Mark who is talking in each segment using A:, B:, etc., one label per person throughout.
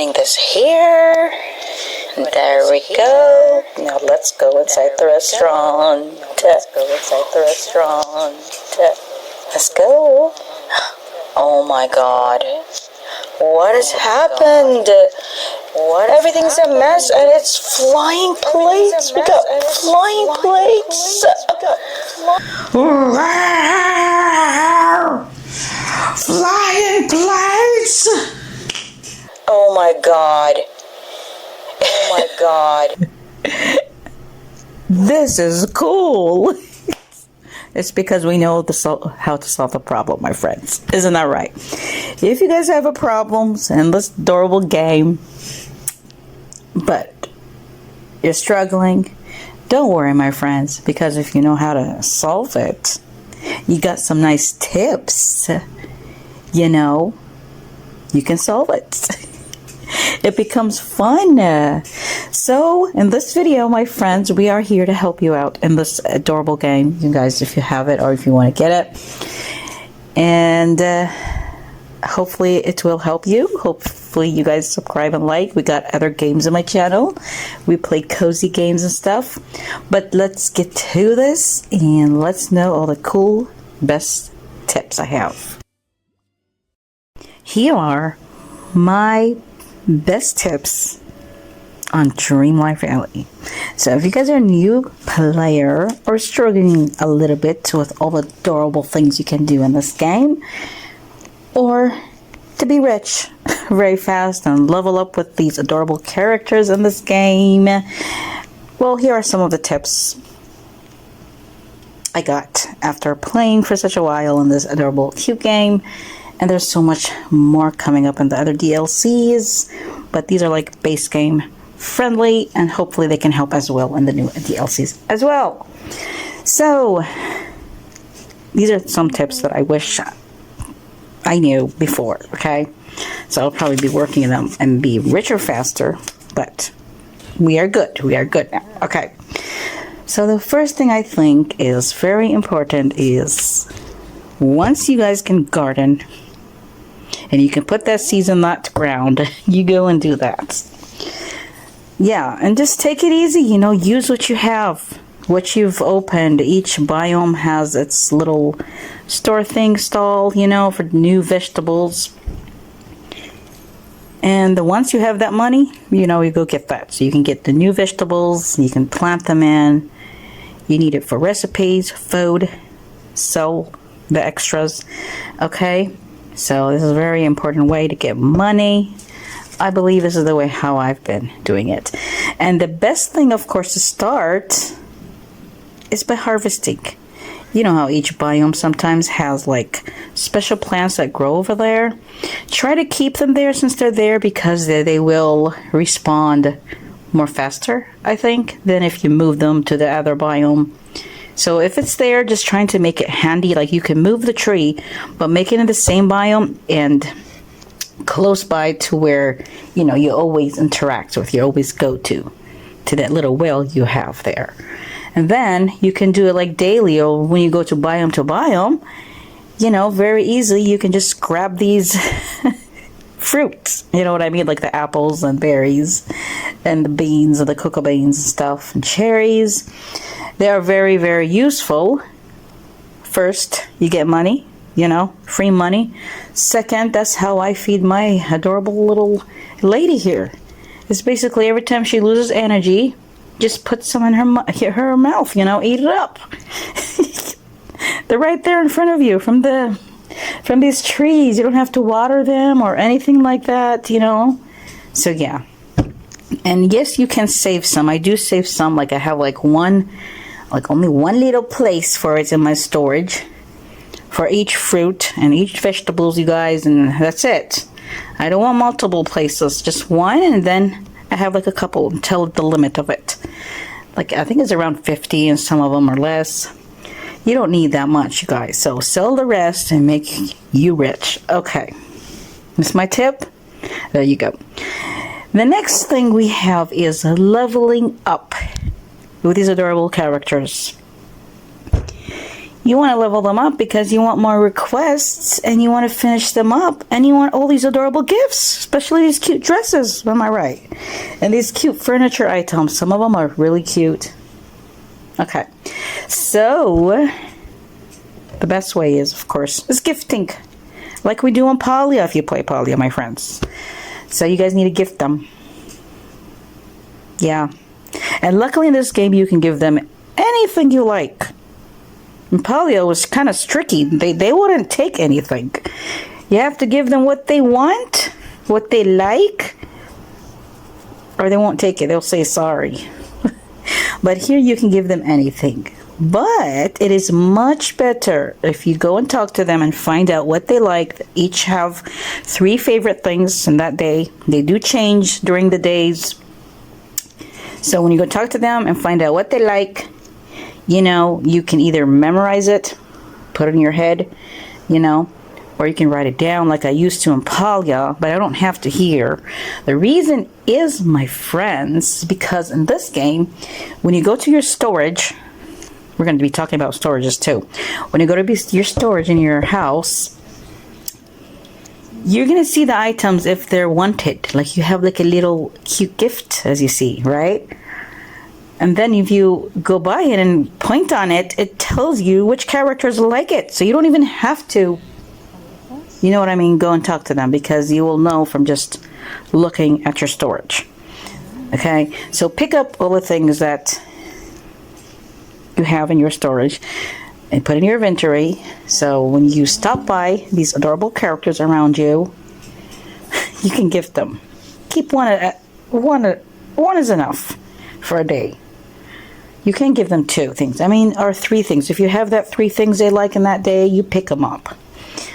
A: putting this here. There we go. Now let's go inside the restaurant. Let's go. Oh my God. What has happened? Everything's a mess and it's flying plates. We got flying plates.
B: Flying plates.
A: Oh my God. Oh my God.
B: This is cool. It's because we know how to solve the problem, my friends. Isn't that right? If you guys have a problem in this adorable game, but you're struggling, don't worry, my friends, because if you know how to solve it, you got some nice tips. You know, you can solve it. It becomes fun. So in this video, my friends, we are here to help you out in this adorable game, you guys, if you have it or if you want to get it. And hopefully it will help you. Hopefully you guys subscribe and like. We got other games on my channel. We play cozy games and stuff. But let's get to this and let's know all the cool best tips I have. Here are my best tips on Dream Life Reality. So if you guys are a new player or struggling a little bit with all the adorable things you can do in this game, or to be rich very fast and level up with these adorable characters in this game, well, here are some of the tips I got after playing for such a while in this adorable cute game. And there's so much more coming up in the other DLCs, but these are like base game friendly, and hopefully they can help as well in the new DLCs as well. So these are some tips that I wish I knew before, okay? So I'll probably be working them and be richer faster, but we are good. We are good now, okay? So the first thing I think is very important is once you guys can garden, and you can put that seeds in that ground, you go and do that. Yeah, and just take it easy, you know, use what you have, what you've opened. Each biome has its little store thing stall, you know, for new vegetables. And once you have that money, you know, you go get that. So you can get the new vegetables, you can plant them in. You need it for recipes, food, sell the extras, okay? So this is a very important way to get money. I believe this is the way how I've been doing it. And the best thing, of course, to start is by harvesting. You know how each biome sometimes has like special plants that grow over there. Try to keep them there since they're there, because they will respond more faster, I think, than if you move them to the other biome. So if it's there, just trying to make it handy, like you can move the tree, but make it in the same biome and close by to where, you know, you always interact with, you always go to that little well you have there. And then you can do it like daily, or when you go to biome, you know, very easily you can just grab these fruits, you know what I mean, like the apples and berries and the beans and the cocoa beans and stuff and cherries. They are very, very useful. First, you get money, you know, free money. Second, that's how I feed my adorable little lady here. It's basically every time she loses energy, just put some in her mouth, you know, eat it up. They're right there in front of you from these trees. You don't have to water them or anything like that, you know. So yeah. And yes, you can save some. I do save some. Like I have like only one little place for it in my storage for each fruit and each vegetables, you guys, and that's it. I don't want multiple places, just one, and then I have like a couple until the limit of it. Like I think it's around 50 and some of them are less. You don't need that much, you guys. So sell the rest and make you rich. Okay. That's my tip. There you go. The next thing we have is leveling up with these adorable characters. You want to level them up because you want more requests and you want to finish them up and you want all these adorable gifts, especially these cute dresses, am I right? And these cute furniture items, some of them are really cute. Okay, so the best way is, of course, is gifting, like we do on Polya if you play Polya, my friends. So you guys need to gift them. Yeah, and luckily in this game you can give them anything you like. And Polya was kind of tricky. They wouldn't take anything. You have to give them what they want, what they like, or they won't take it. They'll say sorry. But here you can give them anything. But it is much better if you go and talk to them and find out what they like. They each have 3 favorite things in that day. They do change during the days. So when you go talk to them and find out what they like, you know, you can either memorize it, put it in your head, you know, or you can write it down like I used to in Polya, but I don't have to here. The reason is, my friends, because in this game, when you go to your storage, we're going to be talking about storages too. When you go to your storage in your house, you're going to see the items if they're wanted. Like you have like a little cute gift, as you see, right? And then if you go by it and point on it, it tells you which characters like it. So you don't even have to, you know what I mean, go and talk to them, because you will know from just looking at your storage. Okay, so pick up all the things that you have in your storage and put in your inventory. So when you stop by these adorable characters around you, you can gift them. Keep one is enough for a day. You can give them 2 things, or 3 things. If you have that 3 things they like in that day, you pick them up.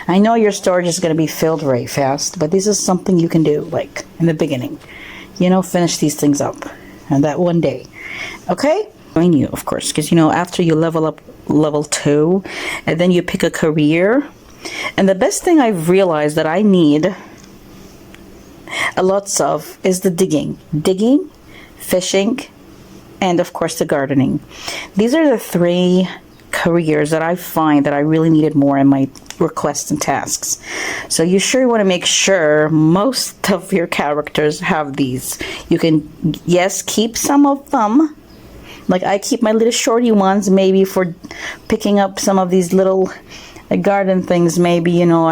B: I know your storage is going to be filled very fast, but this is something you can do, like in the beginning. You know, finish these things up in that one day. Okay? Join you, of course, because you know, after you level up level 2, and then you pick a career. And the best thing I've realized that I need a lots of is the digging, fishing, and of course the gardening. These are the 3 careers that I find that I really needed more in my requests and tasks. So you sure want to make sure most of your characters have these. You can, yes, keep some of them. Like I keep my little shorty ones maybe for picking up some of these little garden things, maybe, you know,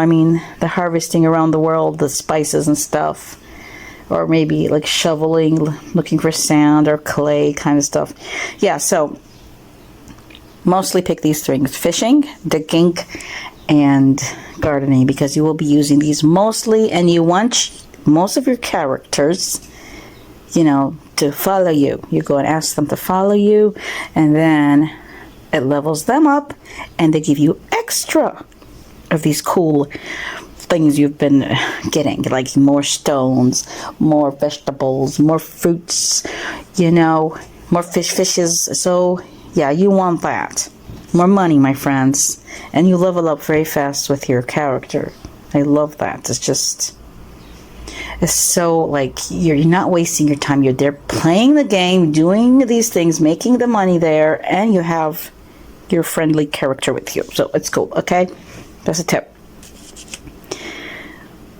B: the harvesting around the world, the spices and stuff. Or maybe like shoveling, looking for sand or clay kind of stuff. Yeah, so mostly pick these things: fishing, digging, and gardening, because you will be using these mostly, and you want most of your characters, you know, to follow you. You go and ask them to follow you, and then it levels them up, and they give you extra of these cool things you've been getting, like more stones, more vegetables, more fruits, you know, more fishes. So yeah, you want that. More money, my friends, and you level up very fast with your character. I love that. It's so, like, you're not wasting your time. You're there playing the game, doing these things, making the money there, and you have your friendly character with you. So it's cool, okay? That's a tip.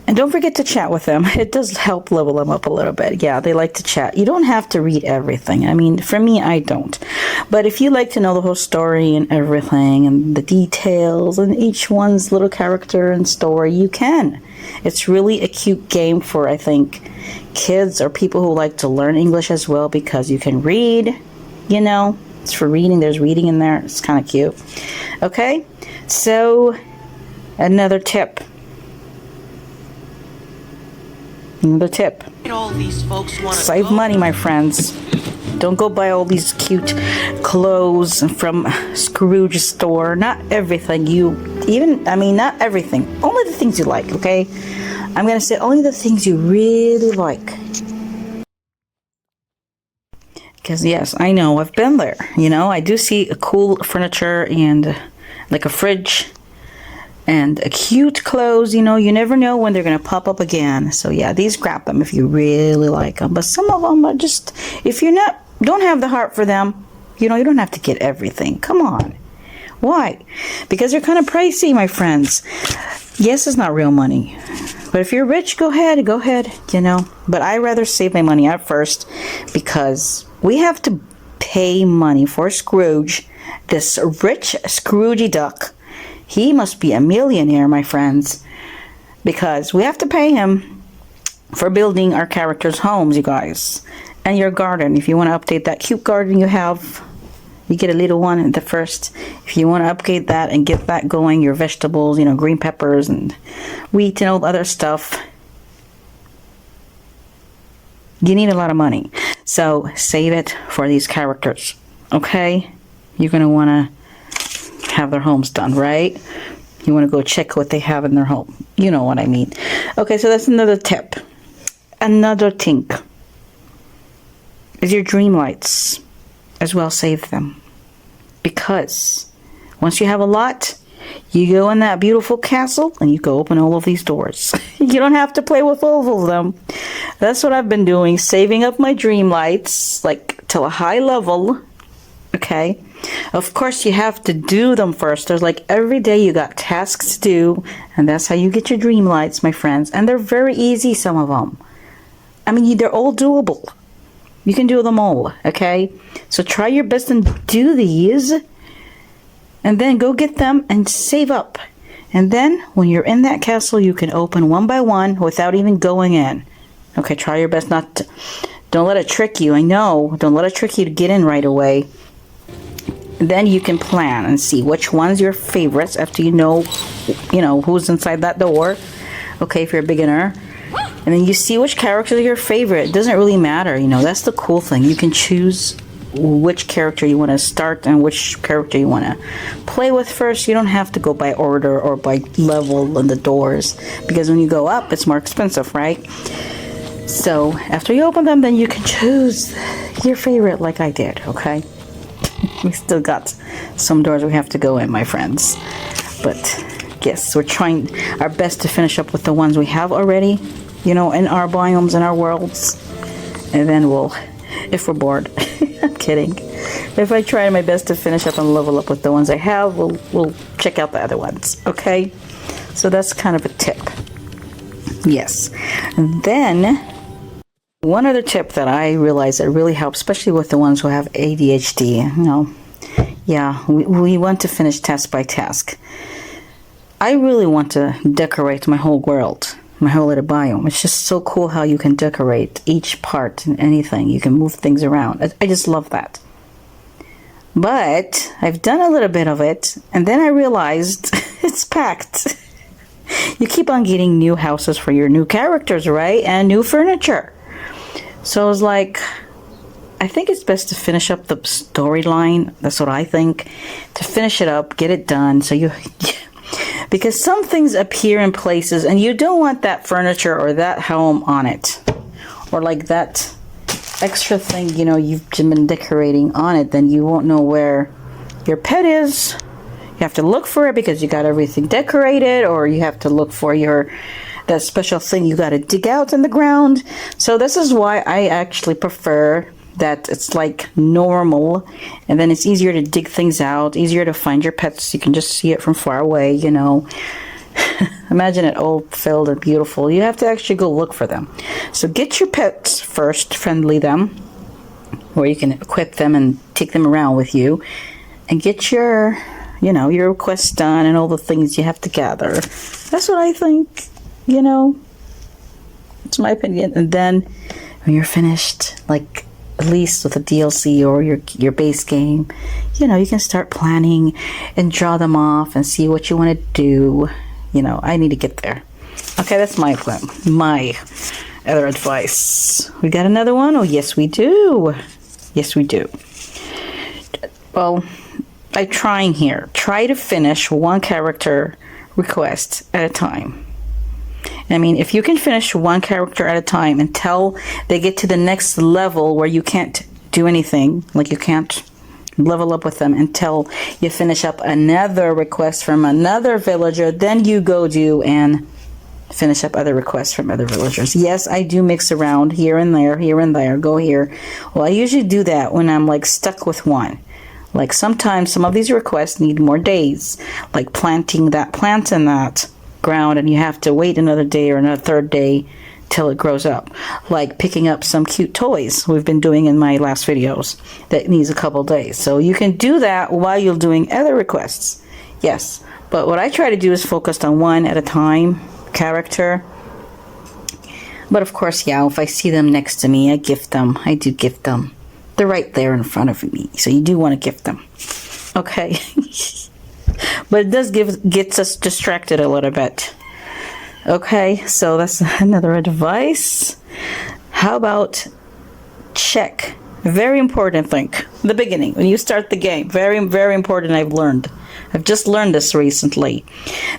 B: And don't forget to chat with them. It does help level them up a little bit. Yeah, they like to chat. You don't have to read everything. For me, I don't. But if you like to know the whole story and everything and the details and each one's little character and story, you can. It's really a cute game for, I think, kids or people who like to learn English as well, because you can read, you know. It's for reading. There's reading in there. It's kind of cute. Okay? So, another tip. Another tip. Save money, my friends. Don't go buy all these cute clothes from Scrooge's store. Not everything not everything. Only the things you like, okay? I'm going to say only the things you really like. Because, yes, I know, I've been there. You know, I do see a cool furniture and like a fridge and a cute clothes. You know, you never know when they're going to pop up again. So, yeah, these grab them if you really like them. But some of them are just, if you're don't have the heart for them, you know, you don't have to get everything. Come on. Why? Because they're kind of pricey, my friends. Yes, it's not real money. But if you're rich, go ahead, you know. But I rather save my money at first because we have to pay money for Scrooge, this rich Scroogey duck. He must be a millionaire, my friends, because we have to pay him for building our characters' homes, you guys. And your garden. If you want to update that cute garden you have, you get a little one at the first. If you want to upgrade that and get that going, your vegetables, you know, green peppers and wheat and all the other stuff, you need a lot of money. So save it for these characters, okay? You're going to want to have their homes done, right? You want to go check what they have in their home. You know what I mean. Okay, so that's another tip. Another thing is your dream lights. As well, save them. Because once you have a lot, you go in that beautiful castle and you go open all of these doors. You don't have to play with all of them. That's what I've been doing, saving up my dream lights, like, till a high level. Okay? Of course, you have to do them first. There's like every day you got tasks to do, and that's how you get your dream lights, my friends. And they're very easy, some of them. I mean, they're all doable. You can do them all, okay? So try your best and do these. And then go get them and save up. And then when you're in that castle, you can open one by one without even going in. Okay, try your best not to... Don't let it trick you. I know. Don't let it trick you to get in right away. Then you can plan and see which one's your favorites after you know who's inside that door. Okay, if you're a beginner. And then you see which characters are your favorite. It doesn't really matter, you know. That's the cool thing. You can choose which character you want to start and which character you want to play with first. You don't have to go by order or by level in the doors. Because when you go up, it's more expensive, right? So, after you open them, then you can choose your favorite like I did, okay? We still got some doors we have to go in, my friends. But, yes, we're trying our best to finish up with the ones we have already. You know, in our biomes, in our worlds. And then we'll, if we're bored. I'm kidding. If I try my best to finish up and level up with the ones I have, we'll check out the other ones. Okay? So that's kind of a tip. Yes. And then, one other tip that I realize that really helps, especially with the ones who have ADHD. You know, yeah, we want to finish task by task. I really want to decorate my whole world. My whole little biome. It's just so cool how you can decorate each part and anything. You can move things around. I just love that. But I've done a little bit of it, and then I realized it's packed. You keep on getting new houses for your new characters, right? And new furniture. So I was like, I think it's best to finish up the storyline. That's what I think. To finish it up, get it done. So you... Because some things appear in places and you don't want that furniture or that home on it. Or like that extra thing, you know, you've been decorating on it, then you won't know where your pet is. You have to look for it because you got everything decorated, or you have to look for that special thing you got to dig out in the ground. So this is why I actually prefer that it's like normal, and then it's easier to dig things out, easier to find your pets. You can just see it from far away, you know. Imagine it all filled and beautiful. You have to actually go look for them. So get your pets first, friendly them, or you can equip them and take them around with you, and get your, you know, your requests done and all the things you have to gather. That's what I think, you know. It's my opinion. And then when you're finished, like at least with a DLC or your base game, you know, you can start planning and draw them off and see what you want to do. You know, I need to get there. Okay, that's my plan. My other advice. We got another one? Oh, yes, we do. Yes, we do. Well, I'm trying here. Try to finish one character request at a time. I mean, if you can finish one character at a time until they get to the next level where you can't do anything, like you can't level up with them until you finish up another request from another villager, then you go do and finish up other requests from other villagers. Yes, I do mix around here and there, go here. Well, I usually do that when I'm like stuck with one. Like sometimes some of these requests need more days, like planting that plant in that ground and you have to wait another day or another third day till it grows up. Like picking up some cute toys we've been doing in my last videos that needs a couple days. So you can do that while you're doing other requests. Yes, but what I try to do is focus on one at a time, character. But of course, yeah, if I see them next to me, I gift them. I do gift them. They're right there in front of me, so you do want to gift them. Okay. But it does gets us distracted a little bit. Okay, so that's another advice. How about check? Very important thing. The beginning, when you start the game. Very, very important, I've just learned this recently.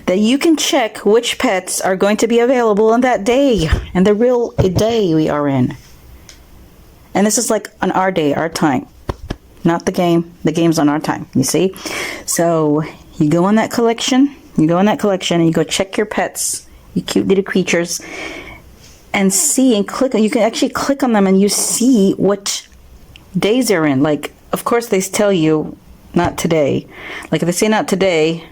B: That you can check which pets are going to be available on that day. And the real day we are in. And this is like on our day, our time. Not the game. The game's on our time, you see? So you go on that collection. You go in that collection and you go check your pets. You cute little creatures. And see and click. You can actually click on them and you see what days they're in. Like, of course, they tell you not today. Like if they say not today,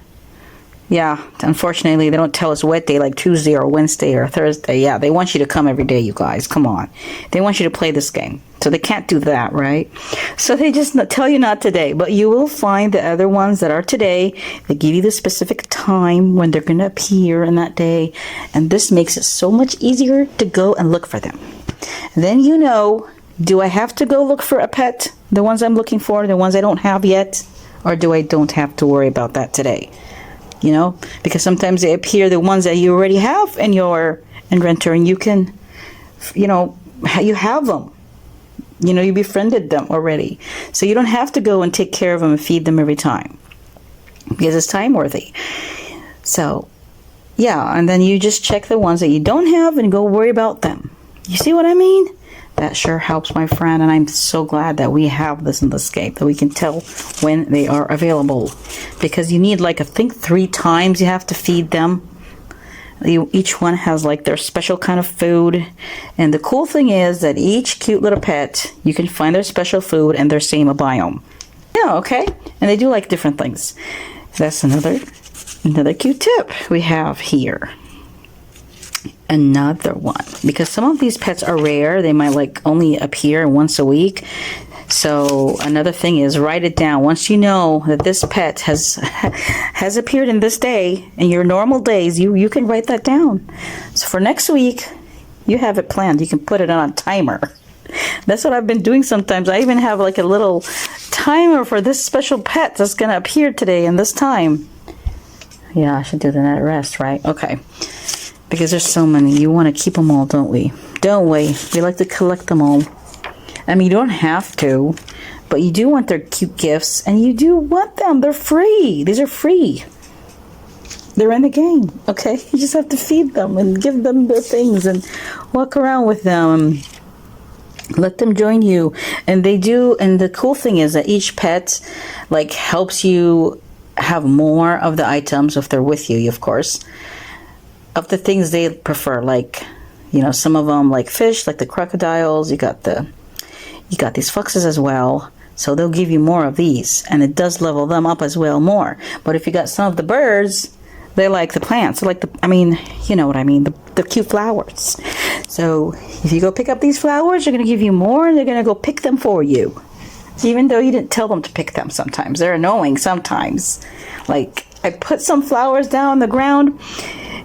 B: yeah, unfortunately they don't tell us what day, like Tuesday or Wednesday or Thursday. Yeah, they want you to come every day, you guys. Come on. They want you to play this game. So they can't do that, right? So they just tell you not today. But you will find the other ones that are today. They give you the specific time when they're going to appear in that day. And this makes it so much easier to go and look for them. Then you know, do I have to go look for a pet? The ones I'm looking for, the ones I don't have yet? Or do I don't have to worry about that today? You know, because sometimes they appear the ones that you already have in your inventory, and you can, you know, you have them. You know, you befriended them already. So you don't have to go and take care of them and feed them every time. Because it's time worthy. So, yeah, and then you just check the ones that you don't have and go worry about them. You see what I mean? That sure helps, my friend, and I'm so glad that we have this in this game, that we can tell when they are available. Because you need, like, I think 3 times you have to feed them. Each one has, like, their special kind of food. And the cool thing is that each cute little pet, you can find their special food and their same biome. Yeah, okay? And they do, like, different things. That's another cute tip we have here. Another one, because some of these pets are rare. They might like only appear once a week. So another thing is write it down. Once you know that this pet has appeared in this day, in your normal days, you can write that down. So for next week, you have it planned. You can put it on a timer. That's what I've been doing sometimes. I even have like a little timer for this special pet that's going to appear today in this time. Yeah, I should do the net rest, right? Okay. Because there's so many. You want to keep them all, don't we? Don't we? We like to collect them all. I mean, you don't have to, but you do want their cute gifts, and you do want them. They're free. These are free. They're in the game, okay? You just have to feed them and give them their things and walk around with them. Let them join you. And they do, and the cool thing is that each pet, like, helps you have more of the items if they're with you, of course. Of the things they prefer, like, you know, some of them like fish, like the crocodiles. You got these foxes as well, so they'll give you more of these, and it does level them up as well more. But if you got some of the birds, they like the plants, they like the, I mean, you know what I mean, the cute flowers. So if you go pick up these flowers, they're going to give you more, and they're going to go pick them for you, even though you didn't tell them to pick them. Sometimes they're annoying. Sometimes, like, I put some flowers down on the ground,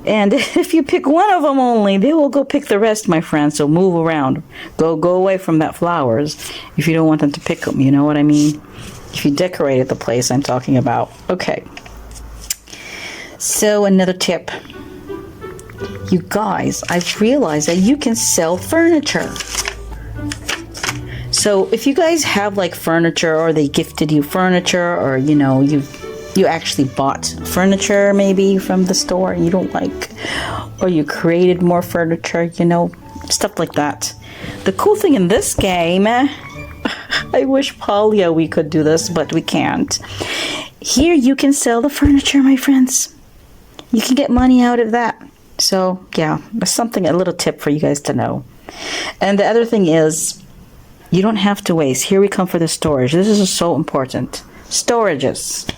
B: and if you pick one of them only, they will go pick the rest, my friend. So move around. Go away from that flowers if you don't want them to pick them. You know what I mean? If you decorated the place I'm talking about. Okay. So another tip. You guys, I've realized that you can sell furniture. So if you guys have like furniture, or they gifted you furniture, or you know, you actually bought furniture maybe from the store and you don't like, or you created more furniture, you know, stuff like that. The cool thing in this game, I wish Polya we could do this, but we can't. Here you can sell the furniture, my friends. You can get money out of that. So yeah, that's something, a little tip for you guys to know. And the other thing is, you don't have to waste. Here we come for the storage. This is so important. Storages.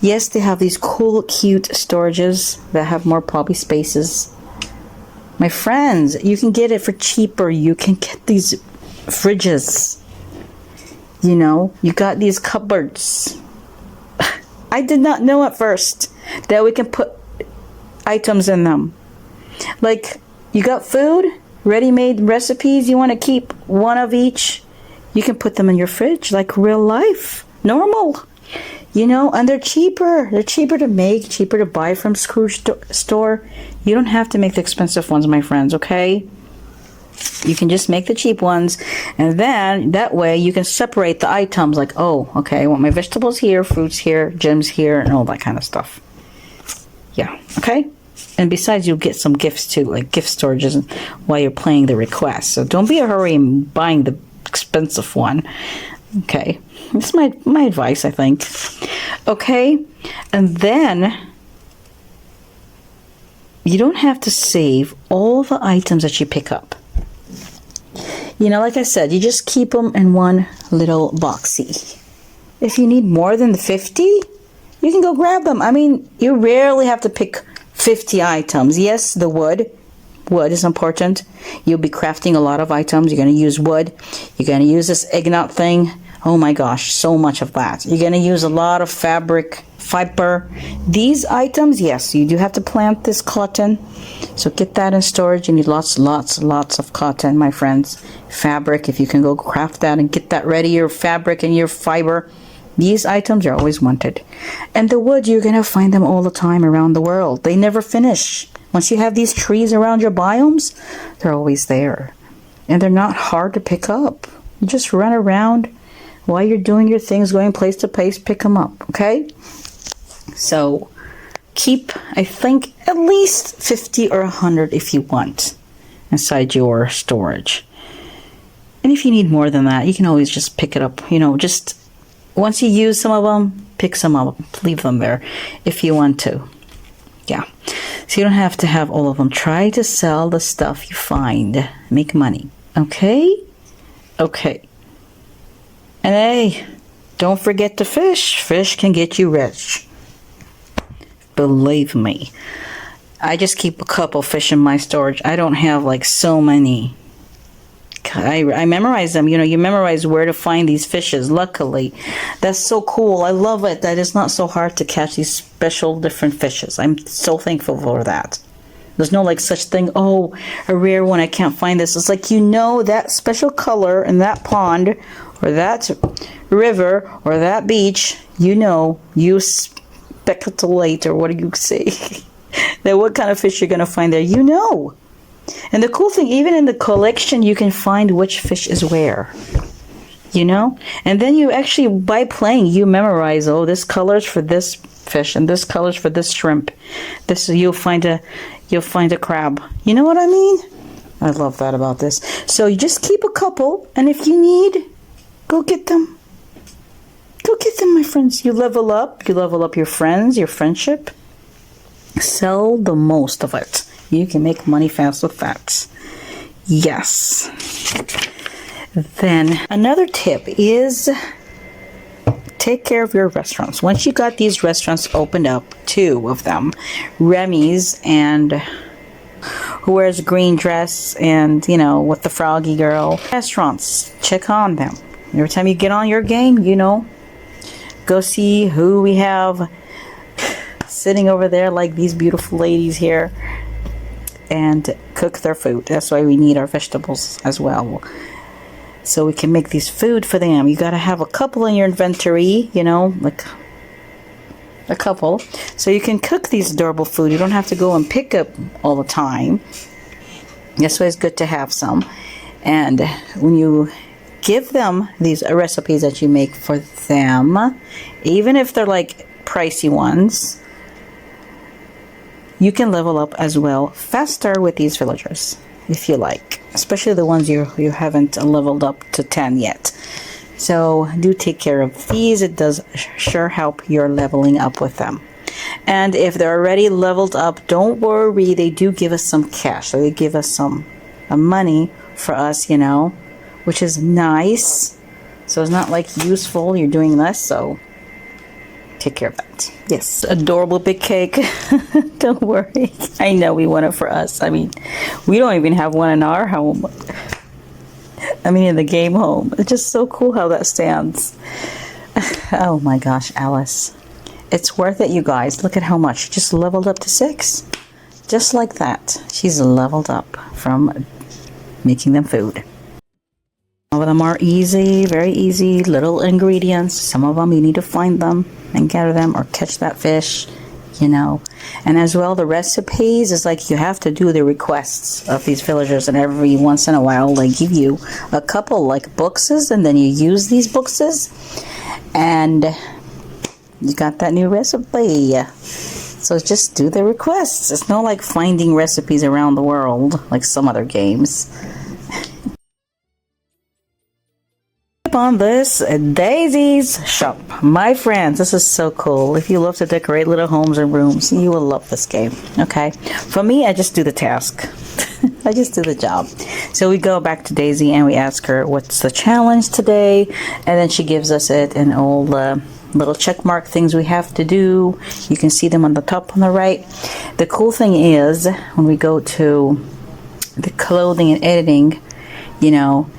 B: Yes, they have these cool, cute storages that have more probably spaces. My friends, you can get it for cheaper. You can get these fridges. You know, you got these cupboards. I did not know at first that we can put items in them. Like, you got food, ready-made recipes, you want to keep one of each, you can put them in your fridge like real life, normal. You know, and they're cheaper. They're cheaper to make, cheaper to buy from Scrooge store. You don't have to make the expensive ones, my friends, okay? You can just make the cheap ones, and then that way you can separate the items like, oh, okay, I want my vegetables here, fruits here, gems here, and all that kind of stuff. Yeah, okay? And besides, you'll get some gifts too, like gift storages while you're playing the request. So don't be in a hurry in buying the expensive one. Okay, that's my advice, I think. Okay, and then you don't have to save all the items that you pick up. You know, like I said, you just keep them in one little boxy. If you need more than the 50, you can go grab them. I mean, you rarely have to pick 50 items. Yes, the wood is important. You'll be crafting a lot of items. You're going to use wood. You're going to use this ignite thing. Oh my gosh, so much of that. You're going to use a lot of fabric, fiber. These items, yes, you do have to plant this cotton. So get that in storage. You need lots of cotton, my friends. Fabric, if you can go craft that and get that ready, your fabric and your fiber. These items are always wanted. And the wood, you're going to find them all the time around the world. They never finish. Once you have these trees around your biomes, they're always there. And they're not hard to pick up. You just run around while you're doing your things, going place to place, pick them up, okay? So keep, I think, at least 50 or 100 if you want inside your storage. And if you need more than that, you can always just pick it up. You know, just once you use some of them, pick some up, leave them there if you want to. Yeah. So you don't have to have all of them. Try to sell the stuff you find. Make money. Okay? Okay. And hey, don't forget to fish. Fish can get you rich. Believe me. I just keep a couple fish in my storage. I don't have like so many. I memorize them. You know, you memorize where to find these fishes. Luckily, that's so cool. I love it that it's not so hard to catch these special different fishes. I'm so thankful for that. There's no like such thing, oh, a rare one, I can't find this. It's like, you know, that special color in that pond or that river or that beach, you know, you speculate, or what do you say? That what kind of fish you're going to find there, you know. And the cool thing, even in the collection, you can find which fish is where, you know. And then you actually, by playing, you memorize, oh, this color's for this fish and this color's for this shrimp. This, you'll find a crab. You know what I mean? I love that about this. So you just keep a couple, and if you need, go get them. Go get them, my friends. You level up your friends, your friendship. Sell the most of it. You can make money fast with that. Yes. Then another tip is take care of your restaurants. Once you got these restaurants opened up, 2 of them, Remy's and who wears a green dress and, you know, with the froggy girl. Restaurants, check on them. Every time you get on your game, you know, go see who we have sitting over there, like these beautiful ladies here, and cook their food. That's why we need our vegetables as well, so we can make these food for them. You got to have a couple in your inventory, you know, like a couple, so you can cook these adorable food. You don't have to go and pick up all the time. That's why it's good to have some. And when you give them these recipes that you make for them, even if they're like pricey ones, you can level up as well faster with these villagers if you like, especially the ones you haven't leveled up to 10 yet. So do take care of these. It does sure help your leveling up with them. And if they're already leveled up, don't worry, they do give us some cash. So they give us some money for us, you know, which is nice. So it's not like useful, you're doing less, so take care of that. Yes, adorable big cake. Don't worry. I know we want it for us. I mean, we don't even have one in our home. I mean, in the game home. It's just so cool how that stands. Oh my gosh, Alice. It's worth it, you guys. Look at how much. She just leveled up to 6. Just like that. She's leveled up from making them food. Some of them are easy, very easy, little ingredients. Some of them you need to find them and gather them or catch that fish, you know. And as well, the recipes is like you have to do the requests of these villagers, and every once in a while they give you a couple like boxes, and then you use these boxes and you got that new recipe. So just do the requests. It's not like finding recipes around the world like some other games. On this Daisy's shop, my friends, this is so cool. If you love to decorate little homes and rooms, you will love this game. Okay, for me, I just do the task. I just do the job. So we go back to Daisy and we ask her what's the challenge today, and then she gives us it and all the little check mark things we have to do. You can see them on the top on the right. The cool thing is when we go to the clothing and editing, you know,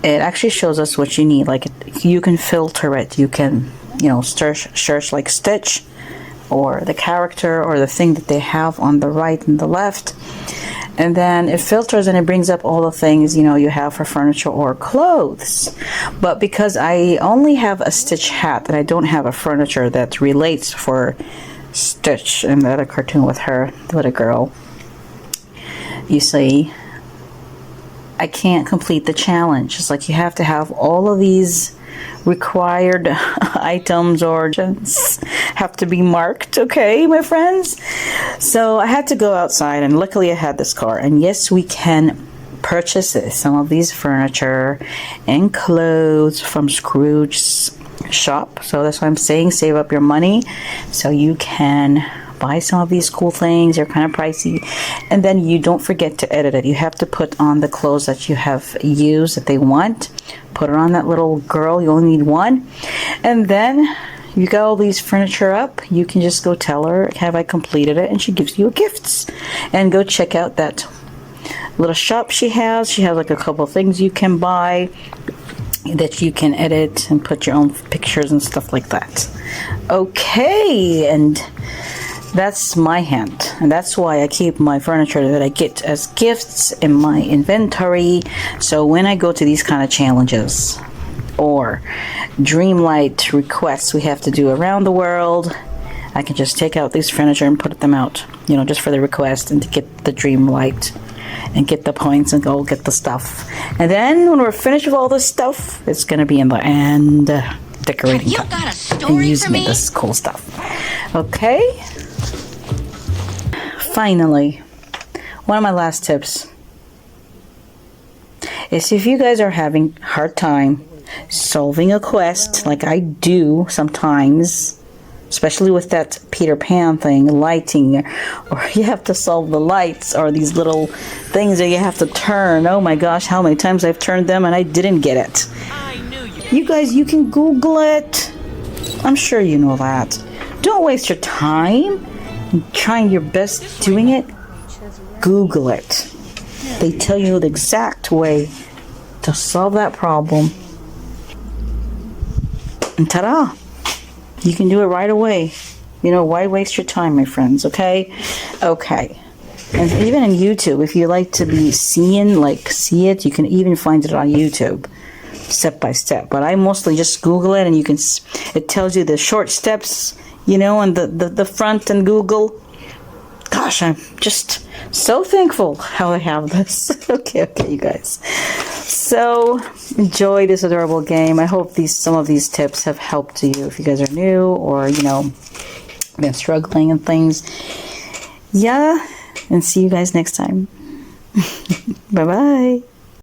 B: it actually shows us what you need. Like you can filter it. You can, you know, search like Stitch or the character or the thing that they have on the right and the left. And then it filters and it brings up all the things, you know, you have for furniture or clothes. But because I only have a Stitch hat and I don't have a furniture that relates for Stitch and the other cartoon with her, the little girl, you see, I can't complete the challenge. It's like you have to have all of these required items or have to be marked, okay, my friends? So I had to go outside, and luckily I had this car. And yes, we can purchase some of these furniture and clothes from Scrooge's shop. So that's why I'm saying save up your money so you can buy some of these cool things. They're kind of pricey, and then you don't forget to edit it. You have to put on the clothes that you have used that they want. Put her on that little girl. You only need one, and then you got all these furniture up. You can just go tell her, have I completed it, and she gives you gifts. And go check out that little shop she has. She has like a couple things you can buy that you can edit and put your own pictures and stuff like that. Okay, and that's my hint, and that's why I keep my furniture that I get as gifts in my inventory. So when I go to these kind of challenges or dreamlight requests we have to do around the world, I can just take out these furniture and put them out, you know, just for the request and to get the dreamlight and get the points and go get the stuff. And then when we're finished with all this stuff, it's gonna be in the end decorating
C: You got a story
B: and using
C: for me?
B: this cool stuff. Okay. Finally, one of my last tips is if you guys are having a hard time solving a quest, like I do sometimes, especially with that Peter Pan thing, lighting, or you have to solve the lights, or these little things that you have to turn. Oh my gosh, how many times I've turned them and I didn't get it. You guys, you can Google it. I'm sure you know that. Don't waste your time trying your best doing it. Google it. They tell you the exact way to solve that problem, and ta-da, you can do it right away. You know, why waste your time, my friends? Okay. And even in YouTube, if you like to be seeing, like see it, you can even find it on YouTube step by step. But I mostly just Google it, and you can, it tells you the short steps, you know, and the front and Google. Gosh, I'm just so thankful how I have this. Okay, you guys. So enjoy this adorable game. I hope some of these tips have helped you if you guys are new or, you know, been struggling and things. Yeah, and see you guys next time. Bye-bye.